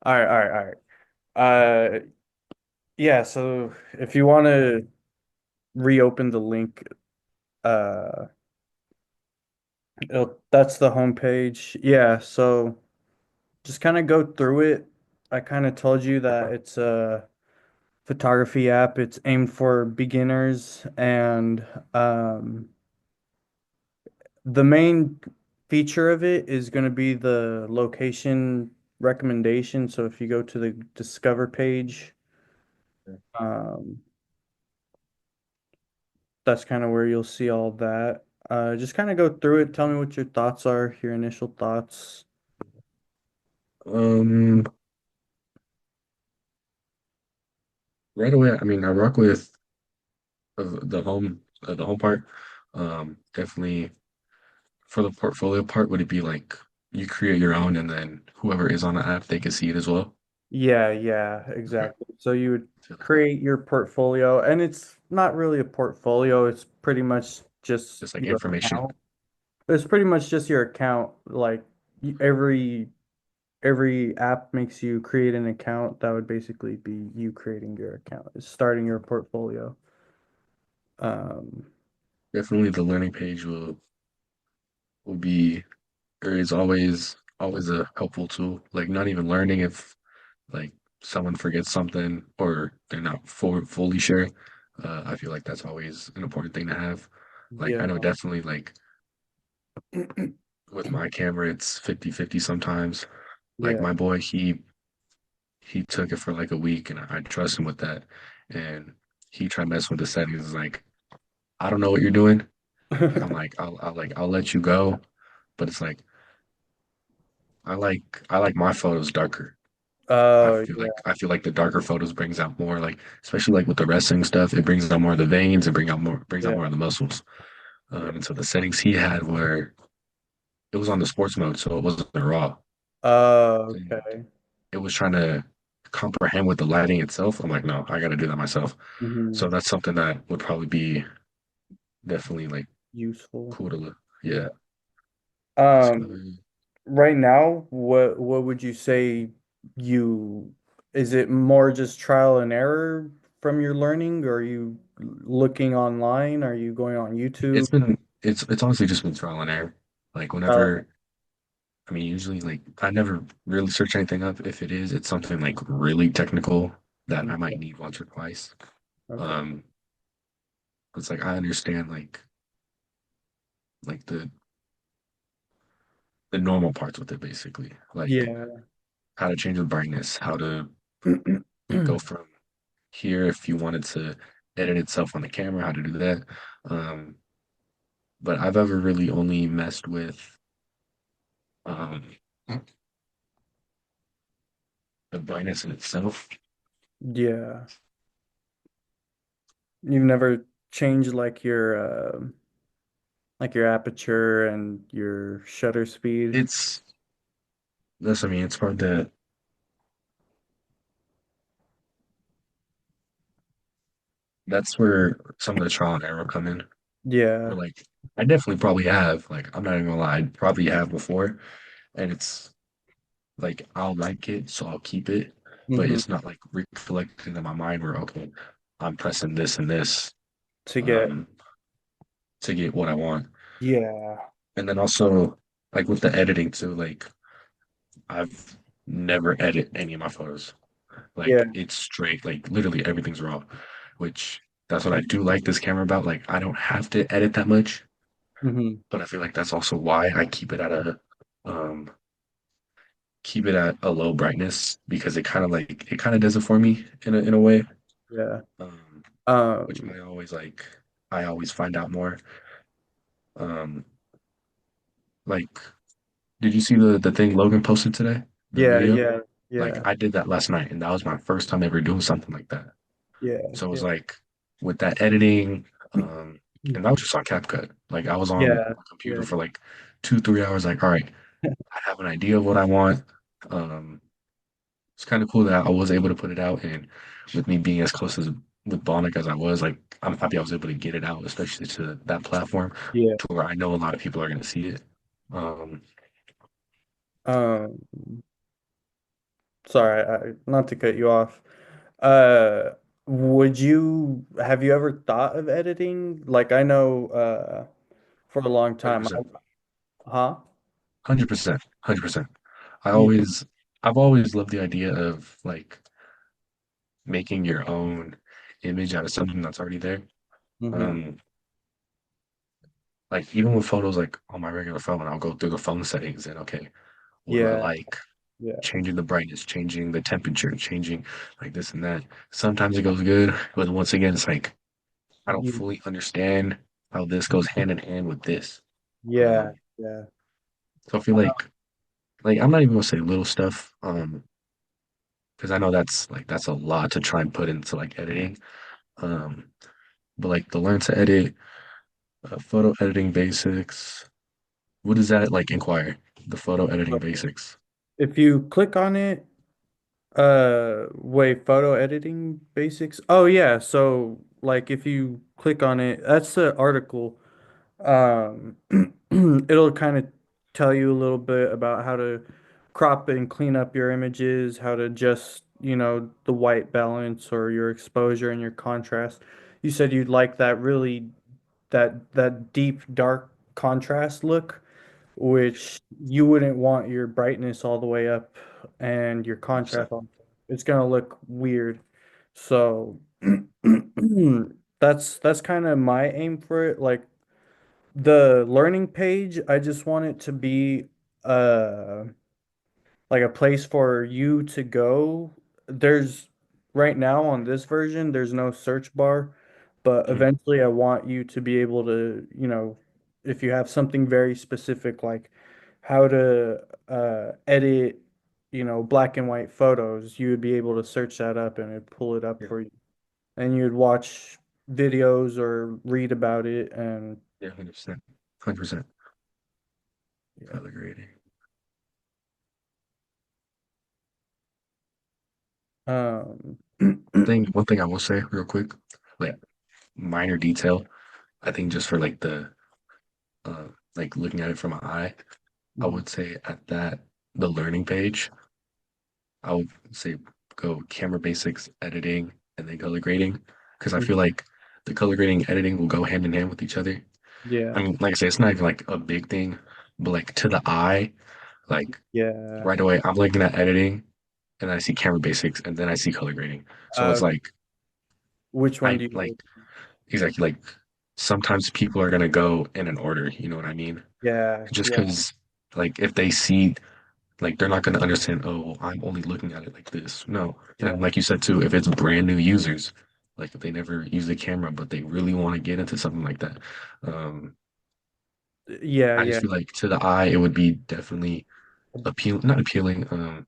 All right, all right, all right. Yeah, so if you want to reopen the link, uh, that's the homepage. Yeah, so just kind of go through it. I kind of told you that it's a photography app. It's aimed for beginners, and the main feature of it is going to be the location recommendation. So if you go to the Discover page, um, that's kind of where you'll see all that. Just kind of go through it. Tell me what your thoughts are, your initial thoughts. Um, right away, I mean, I rock with the home part. Definitely for the portfolio part, would it be like you create your own and then whoever is on the app, they can see it as well? Yeah, yeah, Okay. exactly. So you would So create your portfolio, and it's not really a portfolio. It's pretty much just just like your information. account. It's pretty much just your account. Like every app makes you create an account. That would basically be you creating your account, starting your portfolio. Um, Definitely the learning page will be or is always a helpful tool. Like not even learning if like someone forgets something or they're not fully sure. I feel like that's always an important thing to have. Like I know yeah, definitely like with my camera it's 50-50 sometimes. Like yeah. my boy, he took it for like a week and I trust him with that. And he tried messing with the settings. It's like, I don't know what you're doing. Like I'm like, I'll let you go. But it's like I like my photos darker. Oh yeah, I feel like the darker photos brings out more like especially like with the wrestling stuff, it brings out more of the veins, it brings out yeah, more of the muscles. yeah. And so the settings he had were it was on the sports mode, so it wasn't raw. Oh, And okay. it was trying to comprehend with the lighting itself. I'm like, no, I got to do that myself. So Hmm. that's something that would probably be definitely like Useful. cool to look. Yeah. Yeah. Um, So right now, what would you say you is it more just trial and error from your learning? Or are you looking online? Are you going on YouTube? it's honestly just been trial and error. Like Oh, whenever I mean usually like I never really search anything up. If it is, it's something like really technical that I might okay. need once or twice. Okay. Um it's like I understand like the normal parts with it basically. Like Yeah. how to change the brightness, how to go from here if you wanted to edit itself on the camera, how to do that. Um, but I've ever really only messed with um, the brightness in itself. Yeah. You've never changed like your aperture and your shutter speed. It's that's I mean it's hard to that's where some of the trial and error come in. Or Yeah. like I definitely probably have like I'm not even gonna lie, I probably have before, and it's like I'll like it, so I'll keep it, but Hmm. it's not like recollecting in my mind where okay, I'm pressing this and this To get um to get what I want. yeah. And then also like with the editing too, like I've never edit any of my photos. Yeah. Like it's straight, like literally everything's raw, which that's what I do like this camera about. Like I don't have to edit that much, Hmm. but I feel like that's also why I um keep it at a low brightness because it kind of does it for me in a way. Yeah. Um, which Um, I always find out more. Um, like did you see the thing Logan posted today? The yeah, video? yeah, Like yeah, I did that last night and that was my first time ever doing something like that. yeah, So it was yeah. like with that editing, and that was just on CapCut. Like I was on Yeah, my computer yeah, for like 2-3 hours, like, all right, I have an idea of what I want. Um, it's kind of cool that I was able to put it out and with me being as close as with Bionic as I was, like I'm happy I was able to get it out, especially to that platform yeah. to where I know a lot of people are gonna see it. Um, Um, sorry, not to cut you off. Uh, would you have you ever thought of editing? Like I know for a long time, 100%. huh? 100%. 100%. I Yeah. always I've always loved the idea of like making your own image out of something that's already there. Mm-hmm. Um, like even with photos like on my regular phone, I'll go through the phone settings and okay, what do I Yeah. like? Yeah. Changing the brightness, changing the temperature, changing like this and that. Sometimes it goes good, but once again, it's like I don't Ye- fully understand how this goes hand in hand with this. Yeah. Um, Yeah. so I feel like I'm not even gonna say little stuff, because I know that's a lot to try and put into like editing. Um, but like the learn to edit, photo editing basics. What does that like inquire? The photo editing So basics. if you click on it, wait, photo editing basics. Oh yeah, so like if you click on it, that's the article. Um, it'll kind of tell you a little bit about how to crop and clean up your images, how to adjust, the white balance or your exposure and your contrast. You said you'd like that really that deep dark contrast look, which you wouldn't want your brightness all the way up and your 100%. contrast on. It's gonna look weird. So that's kind of my aim for it. Like the learning page, I just want it to be uh like a place for you to go. There's right now on this version, there's no search bar, but Mhm. eventually I want you to be able to, if you have something very specific like how to edit, black and white photos, you would be able to search that up and it'd pull it up Yeah, for you. And you'd watch videos or read about it and yeah, 100%. 100%. yeah. Color grading. Um One thing I will say real quick, like minor detail. I think just for like looking at it from an eye, I Mhm. would say at that the learning page, I would say go camera basics, editing, and then color grading. Because I feel Mhm. like the color grading and editing will go hand in hand with each other. I Yeah. mean, like I say, it's not even like a big thing, but like to the eye, like Yeah. right away, I'm looking at editing and then I see camera basics and then I see color grading. So it's Uh, like which one I do you like like? exactly like sometimes people are gonna go in an order, you know what I mean? Yeah. Just Yeah. because like if they see like they're not gonna understand, oh, well, I'm only looking at it like this. No. And Yeah. like you said too, if it's brand new users, like if they never use the camera but they really want to get into something like that, um, Yeah. I just Yeah. feel like to the eye it would be definitely A, not appealing, a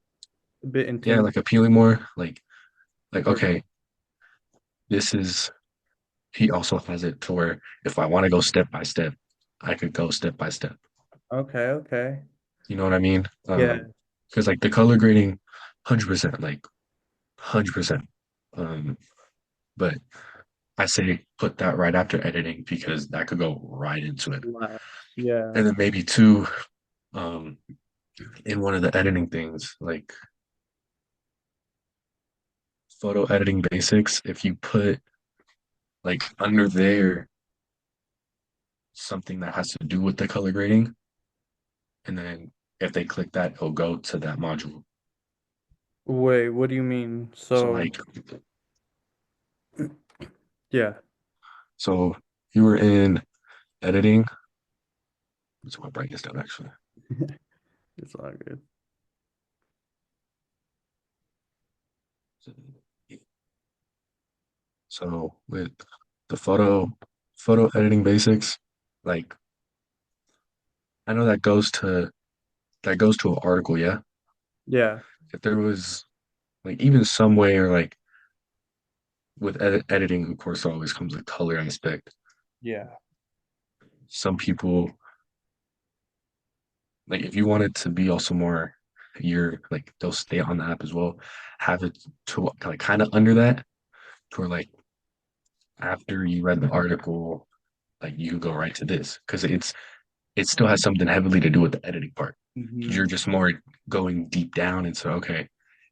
bit yeah, like intimidating. appealing more, like Or okay, this is he also has it to where if I want to go step by step, I could go step by step. okay. Okay. You know what I mean? Yeah. Because like the color grading, 100%, like 100%. Um, but I say put that right after editing because that could go right into it. Wow. Yeah. And then maybe two, um, in one of the editing things, like photo editing basics, if you put like under there something that has to do with the color grading, and then if they click that, it'll go to that module. Wait, what do you mean? So So, like, yeah. so you were in editing. Let's my brightness down actually. It's all good. So with the photo editing basics, like I know that goes to an article, yeah. Yeah. If there was like even some way or like with editing, of course, there always comes a color aspect. Yeah. Some people like if you want it to be also more you're like they'll stay on the app as well, have it to like kind of under that, to where like after you read the article, like you go right to this because it still has something heavily to do with the editing part. Hmm. You're just more going deep down into okay,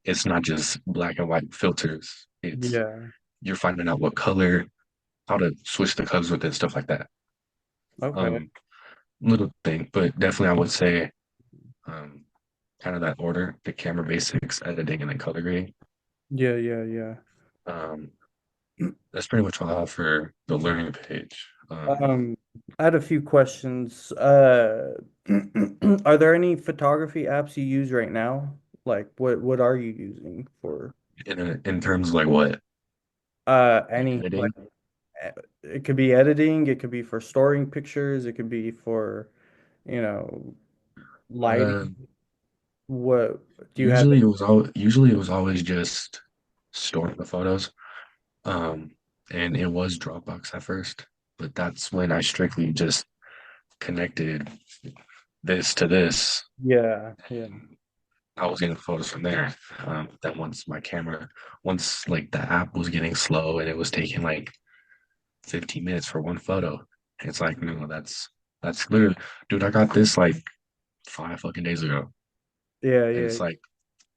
it's not just black and white filters. It's Yeah. you're finding out what color, how to switch the colors with it, stuff like that. Okay. Um, Little thing, but definitely I would say um kind of that order, the camera basics, editing, and then color grading. Yeah, yeah, yeah. Um, that's pretty much all I have for the learning page. Um, I had a few questions. Are there any photography apps you use right now? Like what are you using for In terms of like what, like any like editing. eh, it could be editing, it could be for storing pictures, it could be for, you know, Uh, lighting. What do you have? usually it was always just storing the photos. Um, and it was Dropbox at first, but that's when I strictly just connected this to this. Yeah, yeah, I was getting photos from there. Then once like the app was getting slow and it was taking like 15 minutes for one photo, it's like, no, that's literally, dude, I got this like 5 fucking days ago. yeah, And yeah. it's like,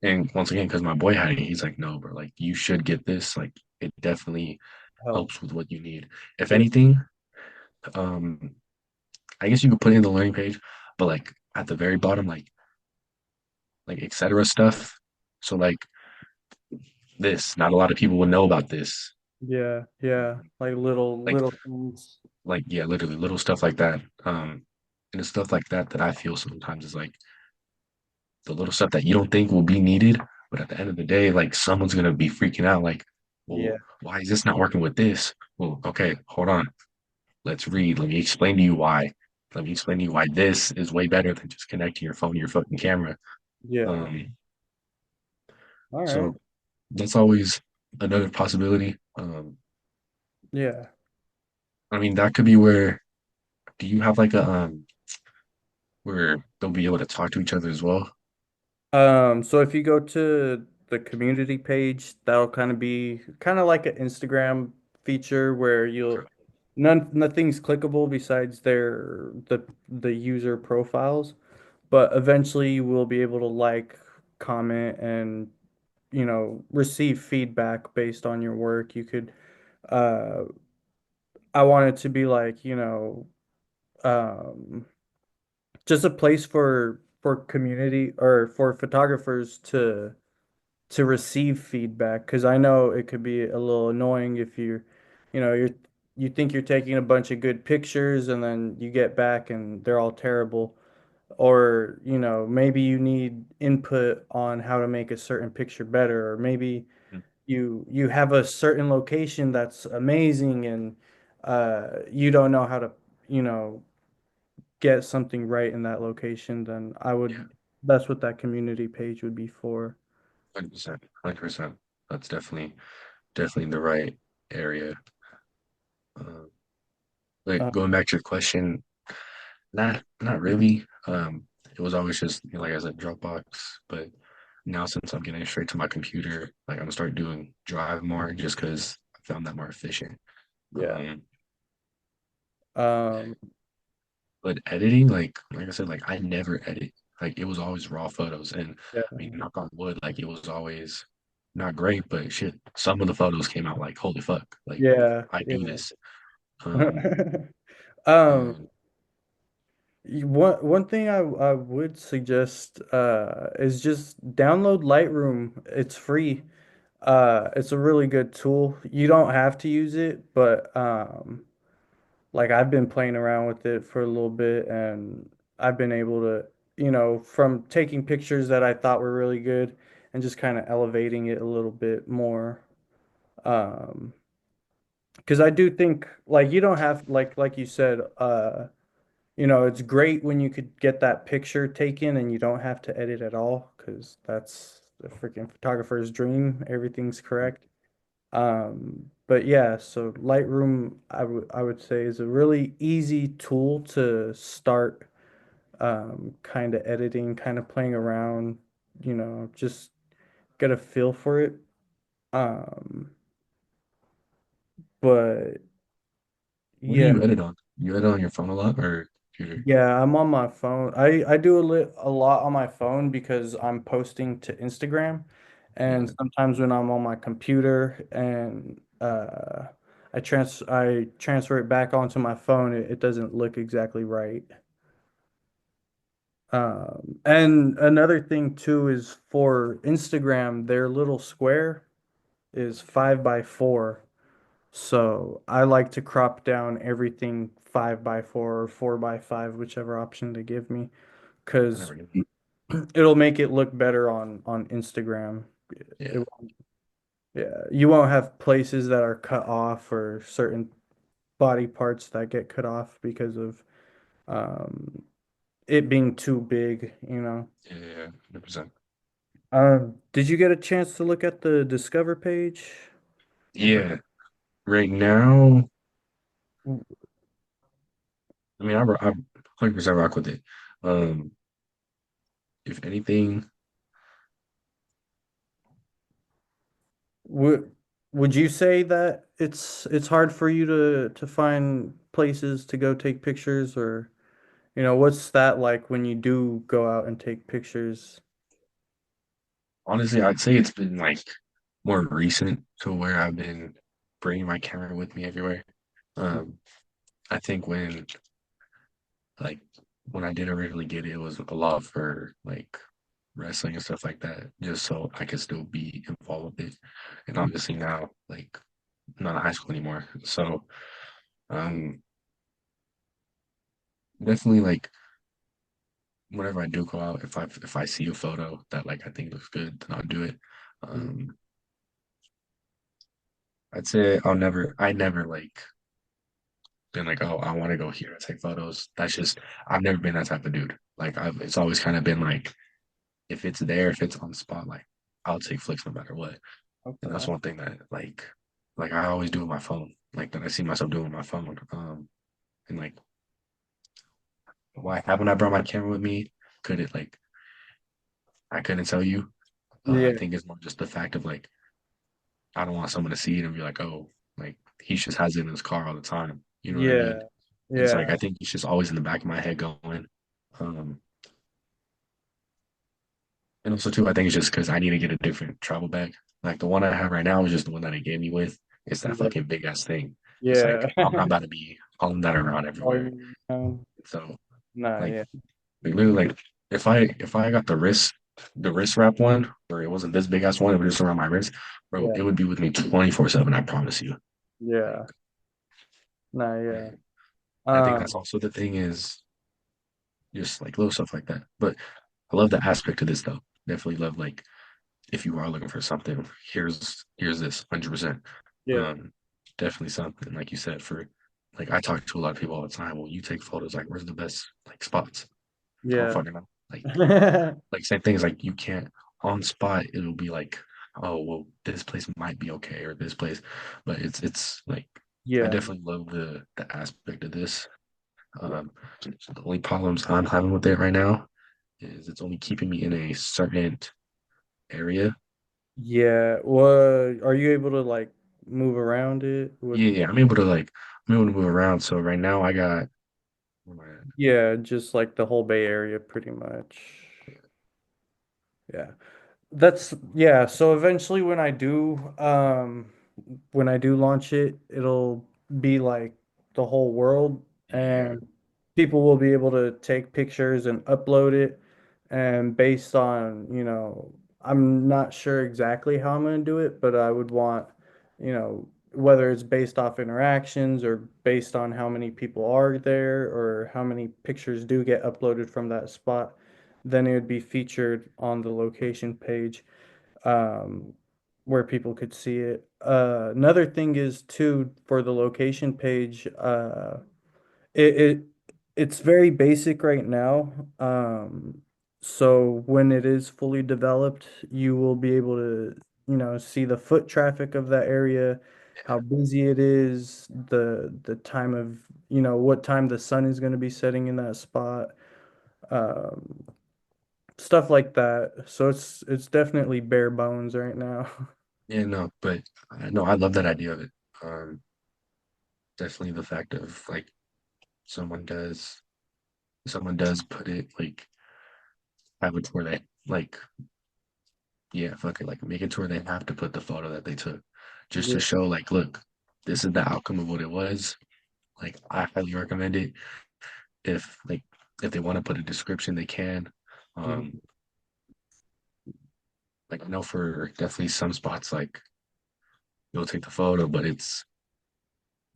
and once again, because my boy had it, he's like, no, bro, like you should get this. Like it definitely Help. helps with what you need. If Yeah, anything, um, I guess you could put it in the learning page, but like at the very bottom, like etc. stuff. So like this, not a lot of people would know about this. yeah, yeah. Like Like little things. yeah, literally little stuff like that. And the stuff like that that I feel sometimes is like the little stuff that you don't think will be needed, but at the end of the day, like someone's gonna be freaking out, like, Yeah, well, why is this not working with this? Well, okay, hold on. Let's read. Let me explain to you why. Let me explain to you why this is way better than just connecting your phone to your fucking camera. yeah. Um, All right. so that's always another possibility. Yeah. I mean, that could be where do you have like a where they'll be able to talk to each other as well? So if you go to the community page, that'll kind of be kind of like an Instagram feature where Okay. nothing's clickable besides the user profiles, but eventually you will be able to like, comment, and receive feedback based on your work. You could uh I want it to be like, um just a place for community or for photographers to receive feedback, because I know it could be a little annoying if you think you're taking a bunch of good pictures and then you get back and they're all terrible, or maybe you need input on how to make a certain picture better, or maybe Mm. you have a certain location that's amazing and you don't know how to you know get something right in that location. Then Yeah, that's what that community page would be for. 100%, 100%. That's definitely the right area. Uh, but Uh, going back to your question, not really. It was always just like I said, Dropbox. But now since I'm getting straight to my computer, like I'm gonna start doing Drive more just because I found that more efficient. yeah. Um, Um, but editing, like I said, like I never edit. Like it was always raw photos, and I yeah. mean, knock on wood, like it was always not great, but shit, some of the photos came out like holy fuck, like Yeah. I do Yeah. this. Um, Um, and one thing I would suggest is just download Lightroom. It's free. It's a really good tool. You don't have to use it, but like I've been playing around with it for a little bit and I've been able to, from taking pictures that I thought were really good and just kind of elevating it a little bit more. Um, because I do think like you don't have like you said, it's great when you could get that picture taken and you don't have to edit at all because that's the freaking photographer's dream. Everything's correct. But yeah, so Lightroom, I would say is a really easy tool to start kind of editing, kind of playing around, just get a feel for it. Um, but what do yeah, you edit on? You edit on your phone a lot or computer? yeah, I'm on my phone. I do a lot on my phone because I'm posting to Instagram And Yeah, sometimes when I'm on my computer and I transfer it back onto my phone, it doesn't look exactly right. And another thing too is for Instagram, their little square is 5 by 4. So I like to crop down everything 5 by 4 or 4 by 5, whichever option they give me, I because never knew. it'll make it look better on Instagram. Yeah, It, yeah, you won't have places that are cut off or certain body parts that get cut off because of um, it being too big, you know. yeah, yeah, 100%. Did you get a chance to look at the Discover page? Yeah, right now, I mean, I 100% rock with it. Um, if anything, Would would you say that it's hard for you to find places to go take pictures, or what's that like when you do go out and take pictures? honestly, I'd say it's been like more recent to where I've been bringing my camera with me everywhere. Um, I think like when I did originally get it, it was a lot for like wrestling and stuff like that, just so I could still be involved with it. And obviously now, like, I'm not in high school anymore, so um, definitely like whenever I do go out, if I see a photo that like I think looks good, then I'll do it. Mm. Um, I'd say I never like been like, oh, I want to go here and take photos. That's just I've never been that type of dude. Like it's always kind of been like if it's there, if it's on the spot, like I'll take flicks no matter what. And that's Okay. one thing that like I always do with my phone, like that I see myself doing with my phone. And like why haven't I brought my camera with me? Could it like I couldn't tell you. I Yeah. think it's more just the fact of like I don't want someone to see it and be like, oh, like he just has it in his car all the time. You know what I mean? Yeah. It's like Yeah. I think it's just always in the back of my head going. Um, and also too, I think it's just because I need to get a different travel bag. Like the one I have right now is just the one that they gave me with. It's that Yeah. fucking big ass thing. It's Yeah. like I'm not about to be hauling that around All everywhere. you know. So Nah, like, yeah. like literally like if I got the wrist wrap one where it wasn't this big ass one, it was just around my wrist, bro, Yeah. it would be with me 24/7, I promise you. Yeah. Like, Nah, yeah. and I think that's Um, also the thing is just like little stuff like that. But I love the aspect of this though. Definitely love like if you are looking for something, here's this 100%. yeah. Um, definitely something like you said for like I talk to a lot of people all the time. Well, you take photos like where's the best like spots? I don't Yeah. fucking know. Like same things like you can't on spot. It'll be like oh well this place might be okay or this place, but it's like I Yeah. definitely love the aspect of this. Um, the only problems I'm having with it right now is it's only keeping me in a certain area. Yeah. What are you able to like move around it? What? Yeah, yeah, I'm able to move around. So right now I got where am I at? Yeah, just like the whole Bay Area, pretty much. Yeah. Yeah, so eventually when I do launch it, it'll be like the whole world, Yeah, and people will be able to take pictures and upload it, and based on, I'm not sure exactly how I'm going to do it, but I would want, whether it's based off interactions or based on how many people are there or how many pictures do get uploaded from that spot, then it would be featured on the location page, um, where people could see it. Another thing is too for the location page. It, it it's very basic right now. So when it is fully developed, you will be able to, see the foot traffic of that area, how busy it is, the time of, what time the sun is going to be setting in that spot. Um, Stuff like that. So it's definitely bare bones right now. yeah, no, but no, I love that idea of it. Definitely the fact of like someone does someone does put it like have it where they like yeah, fuck it, like make it to where they have to put the photo that they took just to Yeah. show like, look, this is the outcome of what it was. Like I highly recommend it. If like if they want to put a description, they can. Um, Mhm. like I know for definitely some spots like you'll take the photo, but it's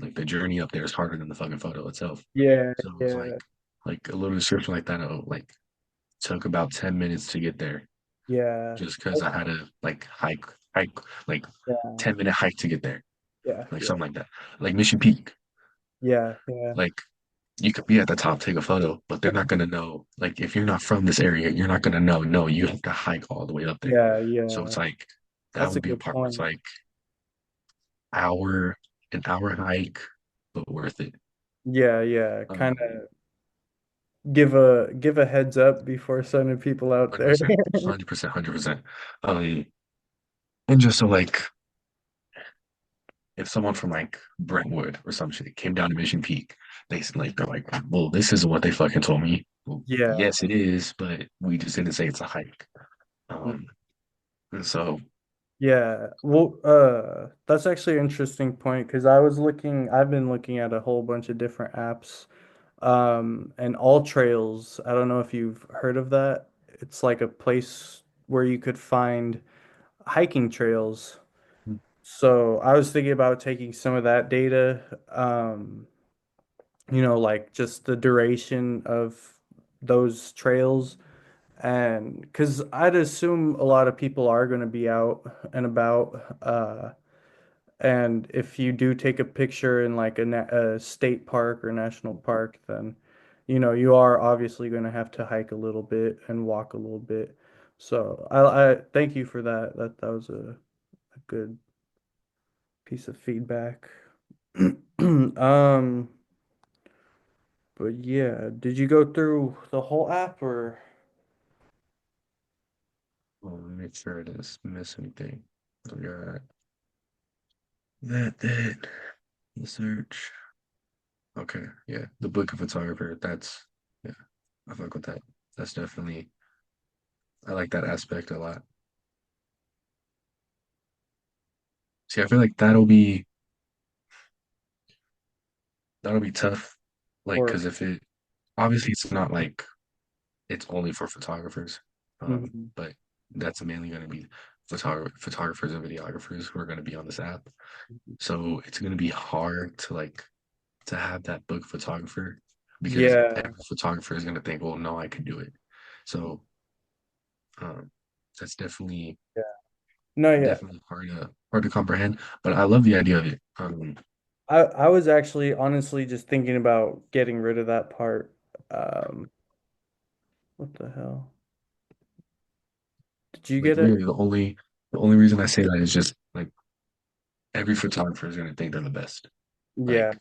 like the journey up there is harder than the fucking photo itself. Yeah, So it's yeah, like a little description like that, like took about 10 minutes to get there yeah, just because I had to like hike like yeah, 10-minute hike to get there, yeah, like yeah, something like that. Like Mission Peak. yeah, yeah, Like you could be at the top, take a photo, but they're not gonna know. Like if you're not from this area, you're not gonna know. No, you have to hike all the way up there. yeah, So yeah. it's like that That's a would be a good part where it's point. like hour, an hour hike, but worth it. Yeah, yeah. Kind Um, of give a heads up before sending people out there. 100%, 100%, 100%. Um, and just so like if someone from like Brentwood or some shit came down to Mission Peak, they're like, well, this isn't what they fucking told me. Well, Yeah. yes, it is, but we just didn't say it's a hike. Mm. And so Yeah. Well, that's actually an interesting point because I've been looking at a whole bunch of different apps. And All Trails, I don't know if you've heard of that. It's like a place where you could find hiking trails. So I was thinking about taking some of that data, like just the duration of those trails. And because I'd assume a lot of people are going to be out and about. And if you do take a picture in like a state park or national park, then, you are obviously going to have to hike a little bit and walk a little bit. So I thank you for that. That was a good piece of feedback. Um, but yeah, did you go through the whole app or? well, let me make sure I didn't miss anything. We got that, the search. Okay, yeah, the book of photographer. Yeah, I fuck with that. That's definitely, I like that aspect a lot. See, I feel like that'll be tough. Like, Or because if it, obviously it's not like it's only for photographers, Mhm. but that's mainly going to be photographers and videographers who are going to be on this app. So it's going to be hard to like to have that book photographer because Yeah, every photographer is going to think, well, no, I can do it. So um, that's yeah. No, yeah. definitely hard to comprehend. But I love the idea of it. I was actually honestly just thinking about getting rid of that part. Um, what the hell? Did you Like get it? really, the only reason I say that is just like every photographer is going to think they're the best. Yeah,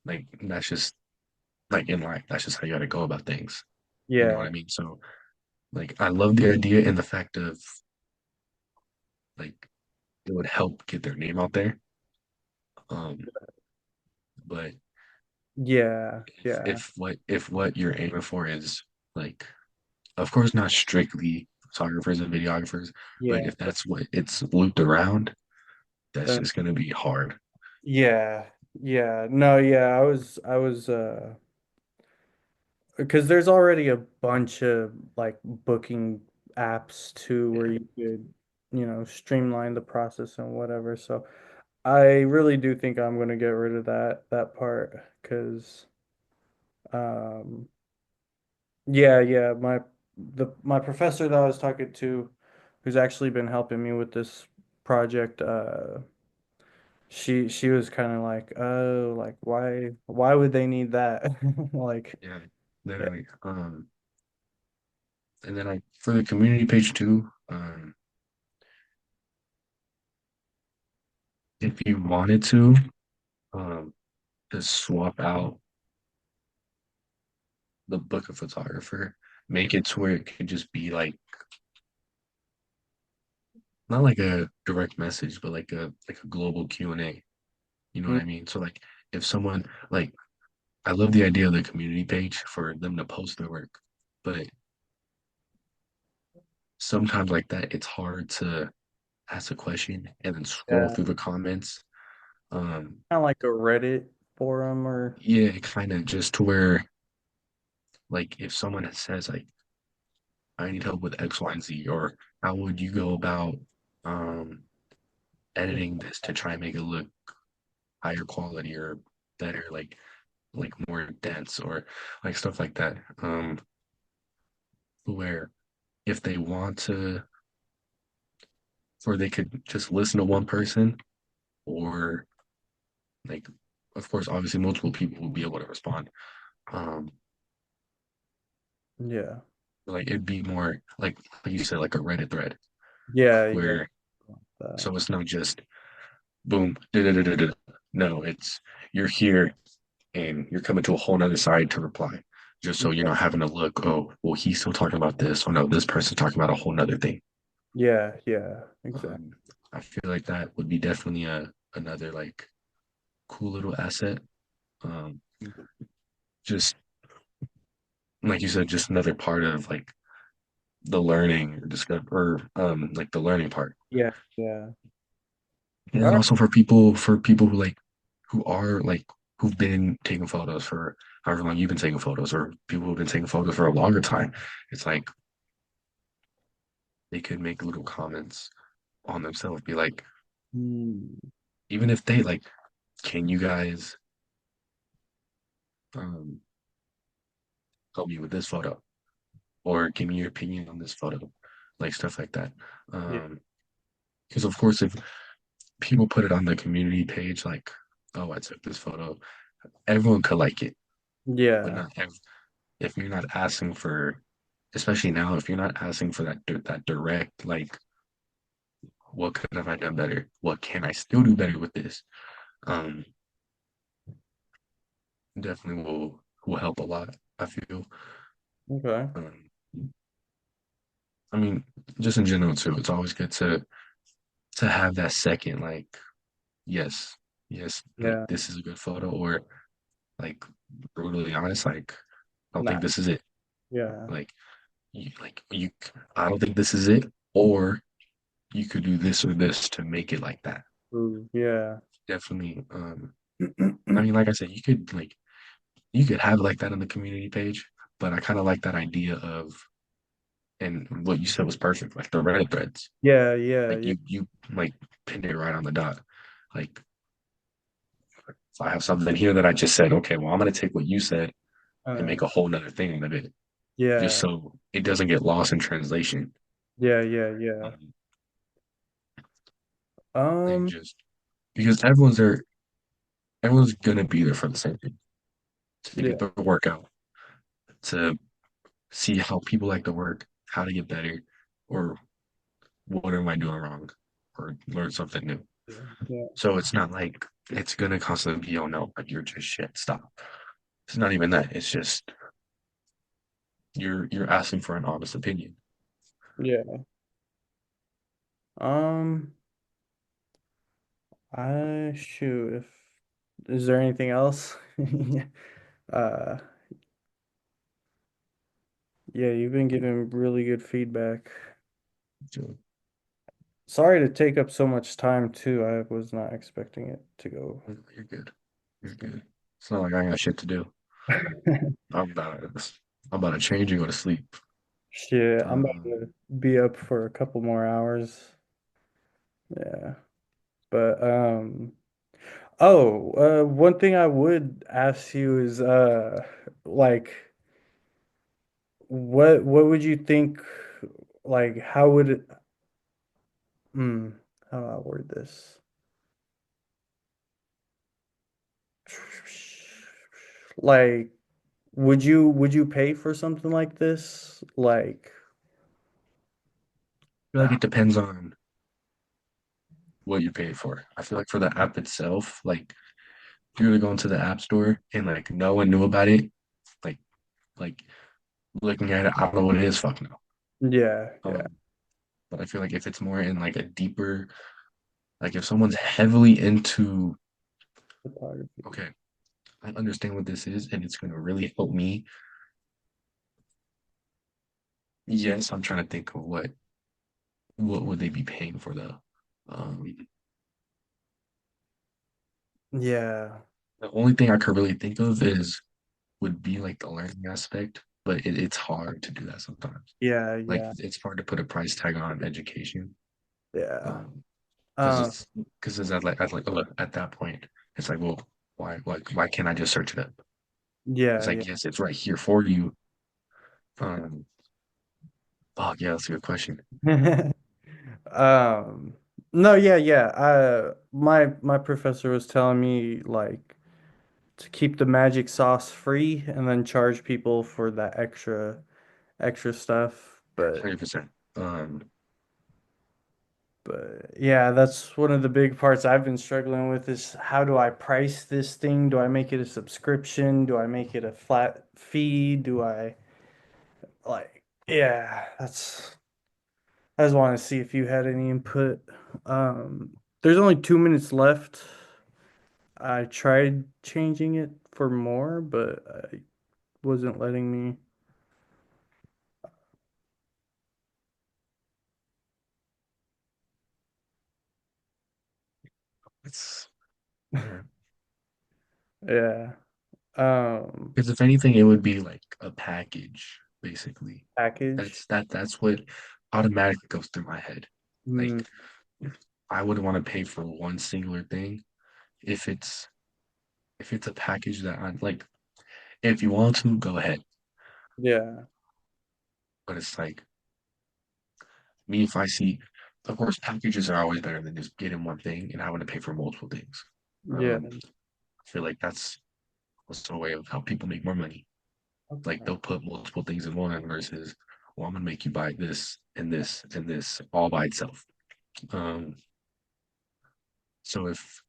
Like that's just like in life. That's just how you got to go about things. You know what yeah, I mean? So like I love the idea and the fact of like it would help get their name out there. Um, but yeah, if yeah, if what you're aiming for is like, of course, not strictly photographers and videographers, but yeah. if that's what it's looped around, that's Then just gonna be hard. yeah, yeah. No, yeah. I was because there's already a bunch of like booking apps too where Yeah, you could, streamline the process and whatever. So I really do think I'm gonna get rid of that part because um yeah, yeah, my professor that I was talking to, who's actually been helping me with this project, she was kind of like, oh, like why would they need that? Like, yeah, yeah, literally. And then for the community page too, if you wanted to, um, just swap out the book of photographer, make it to where it could just be like not like a direct message, but like a global Q&A. You know what mm, I mean? So like if someone like I love the idea of the community page for them to post their work, but sometimes like that, it's hard to ask a question and then scroll Yeah. through the comments. Kind of like a Reddit forum or Yeah, kind of just to where like if someone says like I need help with X, Y, and Z, or how would you go about um editing this to try and make it look higher quality or better, like more dense or like stuff like that. Where if they want to, or they could just listen to one person, or like, of course, obviously multiple people will be able to respond. Um, yeah. like it'd be more like you said, like a Reddit thread Yeah, yeah. where Uh, so it's not just boom, da da da da da. No, it's you're here and you're coming to a whole nother side to reply. Just so you're not having to look, oh, well, he's still talking about this. Oh no, this person's talking about a whole nother thing. yeah, yeah, exactly. Um, I feel like that would be definitely a another like cool little asset. Um, just like you said, just another part of like the learning or discover or like the learning part. Yeah, yeah. And All then right. also for people who like who are like who've been taking photos for however long you've been taking photos or people who've been taking photos for a longer time. It's like they could make little comments on themselves, be like, Hmm. even if they like, can you guys um help me with this photo? Or give me your opinion on this photo, like stuff like that. Yeah, Um, because of course, if people put it on the community page, like, oh, I took this photo, everyone could like it, but yeah. not if you're not asking for, especially now, if you're not asking for that direct, like, what could have I done better? What can I still do better with this? Um, definitely will help a lot. I feel. Okay. Um, I mean, just in general too, it's always good to have that second, like, yes, yes, like Yeah. this is a good photo, or like brutally honest, like I don't think Nah. this is it. Yeah. Like you, I don't think this is it, or you could do this or this to make it like that. Ooh, yeah. Definitely. I mean, like I said, you could have like that on the community page, but I kind of like that idea of, and what you said was perfect, like the Reddit threads. Yeah, yeah, Like yeah. you like pinned it right on the dot. Like if I have something here that I just said, okay, well, I'm gonna take what you said and Uh, make a whole nother thing of it, just yeah. so it doesn't get lost in translation. Yeah, yeah, yeah. Um, and Um, just because everyone's gonna be there for the same thing, to yeah. get the workout, to see how people like to work, how to get better, or what am I doing wrong, or learn something new. Yeah. Yeah. So it's not like it's gonna constantly be, oh no, like you're just shit, stop. It's not even that. It's just you're asking for an honest opinion. Yeah. Um, I shoot if is there anything else? Uh, yeah, you've been giving really good feedback. So Sorry to take up so much time too. I was not expecting it to go. you're good. You're good. It's not like I got shit to do. I'm about to, I'm about to change and go to sleep. Shit, I'm about Um, to be up for a couple more hours. Yeah. But one thing I would ask you is like what would you think like how would it how do I word this? Like would you pay for something like this? Like I feel like it depends on what you pay for. I feel like for the app itself, like if you were to go into the app store and like no one knew about it, like like looking at it, I don't know what it is, fuck no. yeah, yeah, Um, but I feel like if it's more in like a deeper, like if someone's heavily into, photography. okay, I understand what this is and it's gonna really help me. Yes, I'm trying to think of what. what would they be paying for the um Yeah. the only thing I could really think of is would be like the learning aspect, but it's hard to do that sometimes. Yeah, Like yeah. it's hard to put a price tag on education. Yeah. Um, because Uh it's at that point, it's like, well, why can't I just search it up? It's yeah, like, yes, it's right here for you. Um, oh yeah, that's a good question. yeah. No, yeah, yeah. My professor was telling me like to keep the magic sauce free and then charge people for that extra stuff. 100%. But yeah, that's one of the big parts I've been struggling with is how do I price this thing? Do I make it a subscription? Do I make it a flat fee? Do I like yeah, that's I just want to see if you had any input. There's only 2 minutes left. I tried changing it for more, but I wasn't letting me. It's yeah. Yeah. Um, Because if anything, it would be like a package, basically. package. That's what automatically goes through my head. Mm, Like I wouldn't want to pay for one singular thing if it's a package that I'm like, if you want to, go ahead. yeah. But it's like me if I see, of course, packages are always better than just getting one thing and having to pay for multiple things. Yeah. I feel like that's also a way of how people make more money. Like Okay. they'll put multiple things in one versus, well, I'm gonna make you buy this and this and this all by itself. Um, so if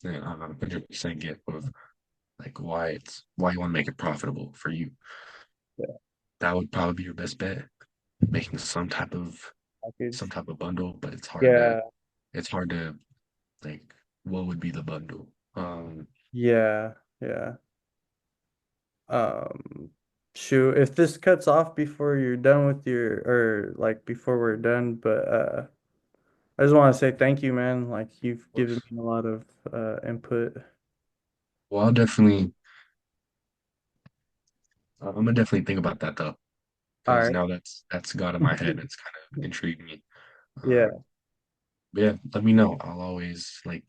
yeah, I'm 100% get of like why you want to make it profitable for you. Yeah. That would probably be your best bet. Making some Package. type of bundle, but Yeah. it's hard to like what would be the bundle. Yeah. Yeah. Um, shoot, if this cuts off before you're done with your, or like before we're done, but I just want to say thank you, man. Like you've Of given course. me a lot of input. Well, I'll definitely I'm gonna definitely think about that though, All because right. now that's got in my head. It's kind of intrigued me. Yeah. But yeah, let me know. I'll always be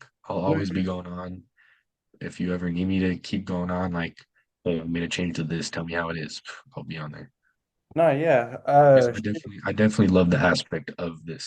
Mhm. going on. If you ever need me to keep going on, like, hey, I'm gonna change to this. Tell me how it is. I'll be on there No, yeah. because I definitely love the aspect of this.